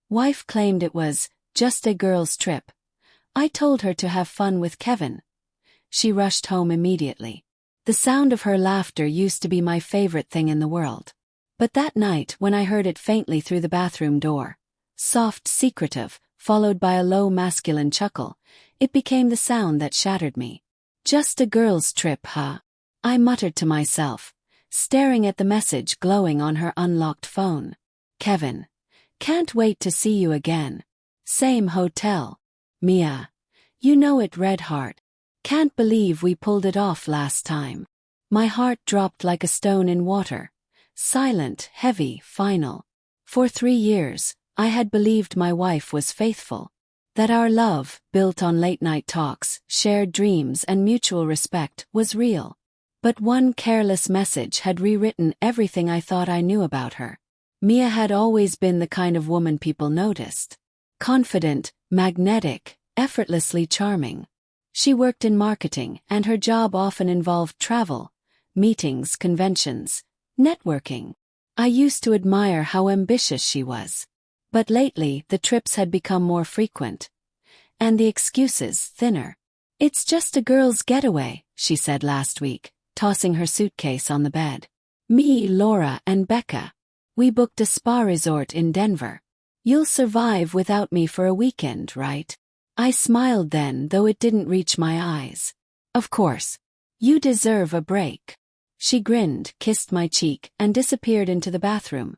Wife claimed it was just a girl's trip. I told her to have fun with Kevin. She rushed home immediately. The sound of her laughter used to be my favorite thing in the world. But that night, when I heard it faintly through the bathroom door, soft, secretive, followed by a low masculine chuckle, it became the sound that shattered me. Just a girl's trip, huh? I muttered to myself, staring at the message glowing on her unlocked phone. Kevin. Can't wait to see you again. Same hotel. Mia. You know it, red heart. Can't believe we pulled it off last time. My heart dropped like a stone in water. Silent, heavy, final. For 3 years, I had believed my wife was faithful. That our love, built on late-night talks, shared dreams and mutual respect, was real. But one careless message had rewritten everything I thought I knew about her. Mia had always been the kind of woman people noticed. Confident, magnetic, effortlessly charming. She worked in marketing, and her job often involved travel, meetings, conventions, networking. I used to admire how ambitious she was. But lately, the trips had become more frequent. And the excuses thinner. It's just a girl's getaway, she said last week, tossing her suitcase on the bed. Me, Laura, and Becca. We booked a spa resort in Denver. You'll survive without me for a weekend, right? I smiled then, though it didn't reach my eyes. Of course. You deserve a break. She grinned, kissed my cheek, and disappeared into the bathroom.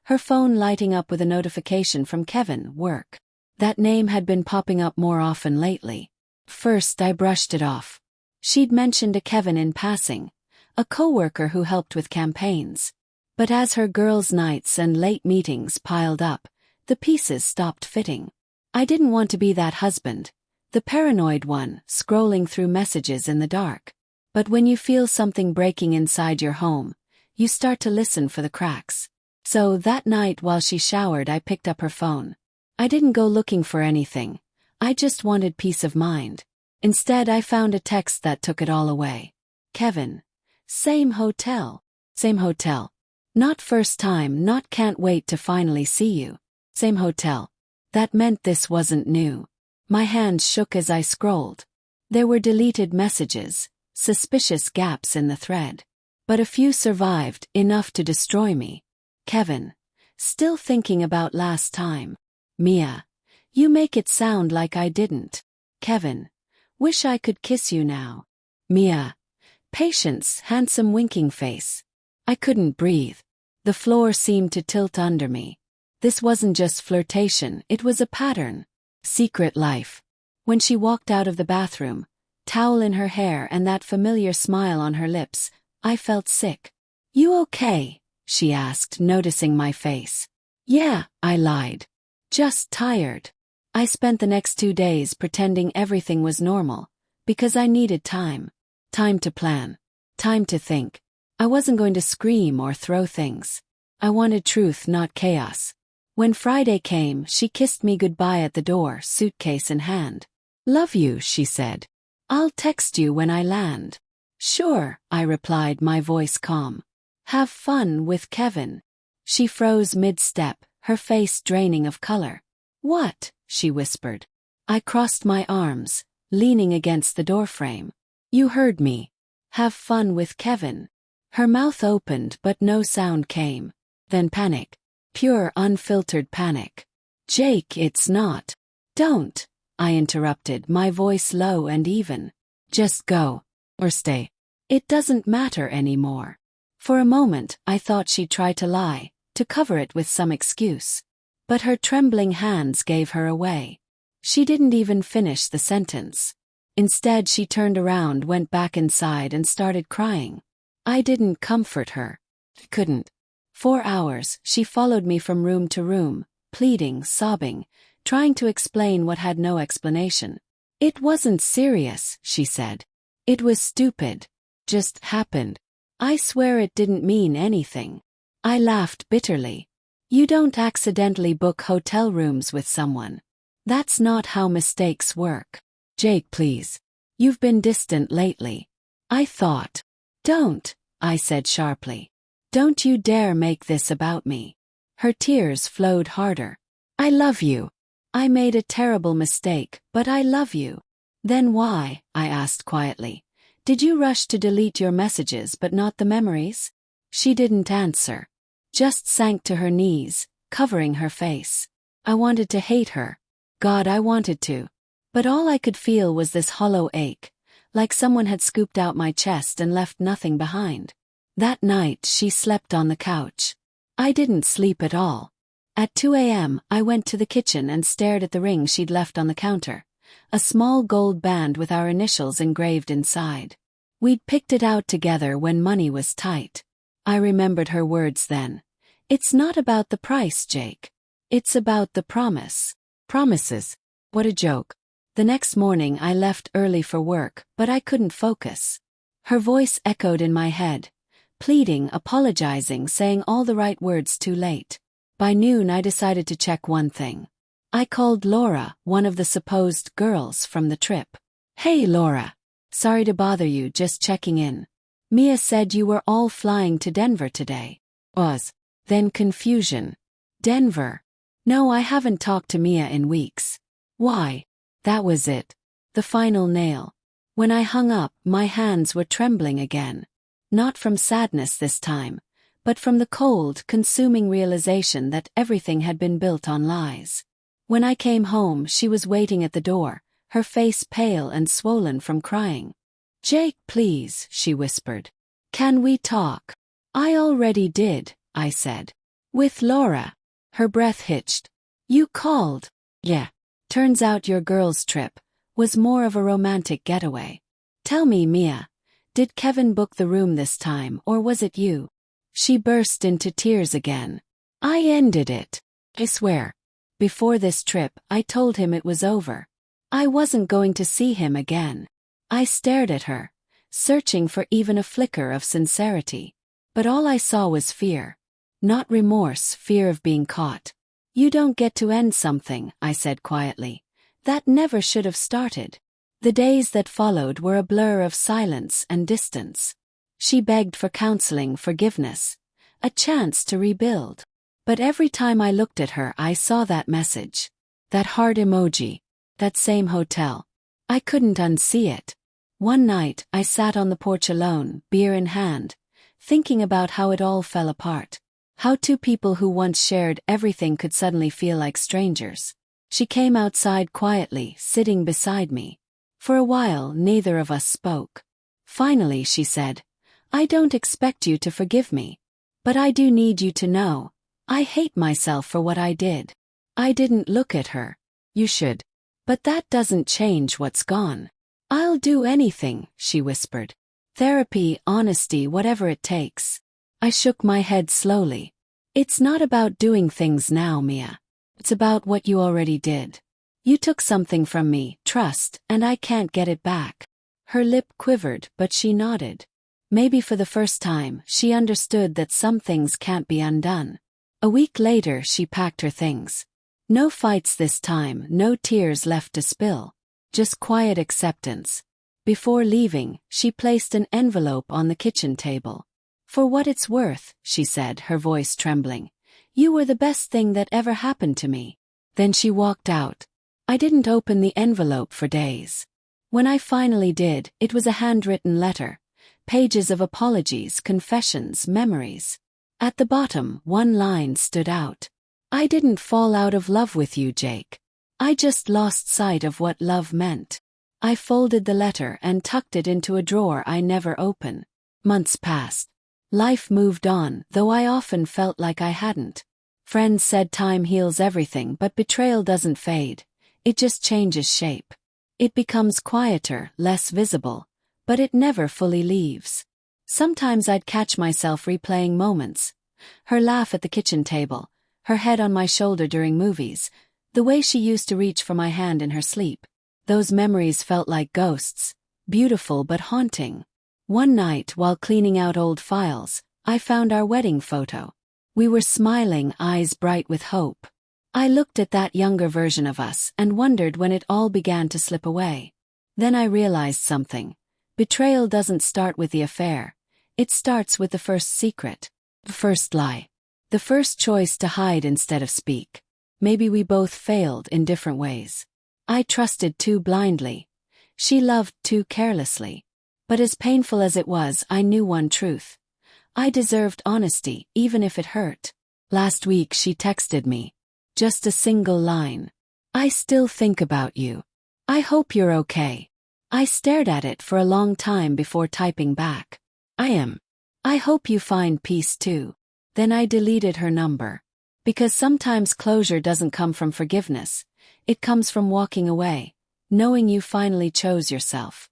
Her phone lighting up with a notification from Kevin, work. That name had been popping up more often lately. First I brushed it off. She'd mentioned a Kevin in passing, a coworker who helped with campaigns. But as her girls' nights and late meetings piled up, the pieces stopped fitting. I didn't want to be that husband, the paranoid one, scrolling through messages in the dark. But when you feel something breaking inside your home, you start to listen for the cracks. So that night while she showered, I picked up her phone. I didn't go looking for anything. I just wanted peace of mind. Instead, I found a text that took it all away. Kevin. Same hotel. Same hotel. Not first time, not can't wait to finally see you. Same hotel. That meant this wasn't new. My hands shook as I scrolled. There were deleted messages, suspicious gaps in the thread. But a few survived, enough to destroy me. Kevin. Still thinking about last time. Mia. You make it sound like I didn't. Kevin. Wish I could kiss you now. Mia. Patience, handsome winking face. I couldn't breathe. The floor seemed to tilt under me. This wasn't just flirtation, it was a pattern. Secret life. When she walked out of the bathroom, towel in her hair and that familiar smile on her lips, I felt sick. You okay? She asked, noticing my face. Yeah, I lied. Just tired. I spent the next 2 days pretending everything was normal, because I needed time. Time to plan. Time to think. I wasn't going to scream or throw things. I wanted truth, not chaos. When Friday came, she kissed me goodbye at the door, suitcase in hand. Love you, she said. I'll text you when I land. Sure, I replied, my voice calm. Have fun with Kevin. She froze mid-step, her face draining of color. What? She whispered. I crossed my arms, leaning against the doorframe. You heard me. Have fun with Kevin. Her mouth opened but no sound came. Then panic. Pure, unfiltered panic. Jake, it's not. Don't, I interrupted, my voice low and even. Just go. Or stay. It doesn't matter anymore. For a moment, I thought she'd try to lie, to cover it with some excuse. But her trembling hands gave her away. She didn't even finish the sentence. Instead, she turned around, went back inside and started crying. I didn't comfort her. Couldn't. 4 hours, she followed me from room to room, pleading, sobbing, trying to explain what had no explanation. It wasn't serious, she said. It was stupid. Just happened. I swear it didn't mean anything. I laughed bitterly. You don't accidentally book hotel rooms with someone. That's not how mistakes work. Jake, please. You've been distant lately. I thought. Don't, I said sharply. Don't you dare make this about me. Her tears flowed harder. I love you. I made a terrible mistake, but I love you. Then why, I asked quietly, did you rush to delete your messages but not the memories? She didn't answer. Just sank to her knees, covering her face. I wanted to hate her. God, I wanted to. But all I could feel was this hollow ache, like someone had scooped out my chest and left nothing behind. That night she slept on the couch. I didn't sleep at all. At 2 a.m. I went to the kitchen and stared at the ring she'd left on the counter, a small gold band with our initials engraved inside. We'd picked it out together when money was tight. I remembered her words then. It's not about the price, Jake. It's about the promise. Promises. What a joke. The next morning I left early for work, but I couldn't focus. Her voice echoed in my head, pleading, apologizing, saying all the right words too late. By noon I decided to check one thing. I called Laura, one of the supposed girls from the trip. Hey Laura. Sorry to bother you, just checking in. Mia said you were all flying to Denver today. Then confusion. Denver. No, I haven't talked to Mia in weeks. Why? That was it. The final nail. When I hung up, my hands were trembling again. Not from sadness this time, but from the cold, consuming realization that everything had been built on lies. When I came home, she was waiting at the door, her face pale and swollen from crying. Jake, please, she whispered. Can we talk? I already did, I said. With Laura. Her breath hitched. You called? Yeah. Turns out your girls' trip was more of a romantic getaway. Tell me, Mia, did Kevin book the room this time or was it you? She burst into tears again. I ended it. I swear. Before this trip, I told him it was over. I wasn't going to see him again. I stared at her, searching for even a flicker of sincerity. But all I saw was fear. Not remorse, fear of being caught. You don't get to end something, I said quietly. That never should have started. The days that followed were a blur of silence and distance. She begged for counseling, forgiveness, a chance to rebuild. But every time I looked at her, I saw that message. That heart emoji. That same hotel. I couldn't unsee it. One night, I sat on the porch alone, beer in hand, thinking about how it all fell apart. How two people who once shared everything could suddenly feel like strangers. She came outside quietly, sitting beside me. For a while, neither of us spoke. Finally, she said, I don't expect you to forgive me. But I do need you to know. I hate myself for what I did. I didn't look at her. You should. But that doesn't change what's gone. I'll do anything, she whispered. Therapy, honesty, whatever it takes. I shook my head slowly. It's not about doing things now, Mia. It's about what you already did. You took something from me, trust, and I can't get it back. Her lip quivered, but she nodded. Maybe for the first time, she understood that some things can't be undone. A week later, she packed her things. No fights this time, no tears left to spill. Just quiet acceptance. Before leaving, she placed an envelope on the kitchen table. For what it's worth, she said, her voice trembling. You were the best thing that ever happened to me. Then she walked out. I didn't open the envelope for days. When I finally did, it was a handwritten letter. Pages of apologies, confessions, memories. At the bottom, one line stood out. I didn't fall out of love with you, Jake. I just lost sight of what love meant. I folded the letter and tucked it into a drawer I never open. Months passed. Life moved on, though I often felt like I hadn't. Friends said time heals everything, but betrayal doesn't fade. It just changes shape. It becomes quieter, less visible, but it never fully leaves. Sometimes I'd catch myself replaying moments. Her laugh at the kitchen table, her head on my shoulder during movies, the way she used to reach for my hand in her sleep. Those memories felt like ghosts, beautiful but haunting. One night, while cleaning out old files, I found our wedding photo. We were smiling, eyes bright with hope. I looked at that younger version of us and wondered when it all began to slip away. Then I realized something. Betrayal doesn't start with the affair. It starts with the first secret. The first lie. The first choice to hide instead of speak. Maybe we both failed in different ways. I trusted too blindly. She loved too carelessly. But as painful as it was, I knew one truth. I deserved honesty, even if it hurt. Last week she texted me. Just a single line. "I still think about you. I hope you're okay." I stared at it for a long time before typing back. "I am. I hope you find peace too." Then I deleted her number. Because sometimes closure doesn't come from forgiveness. It comes from walking away, knowing you finally chose yourself.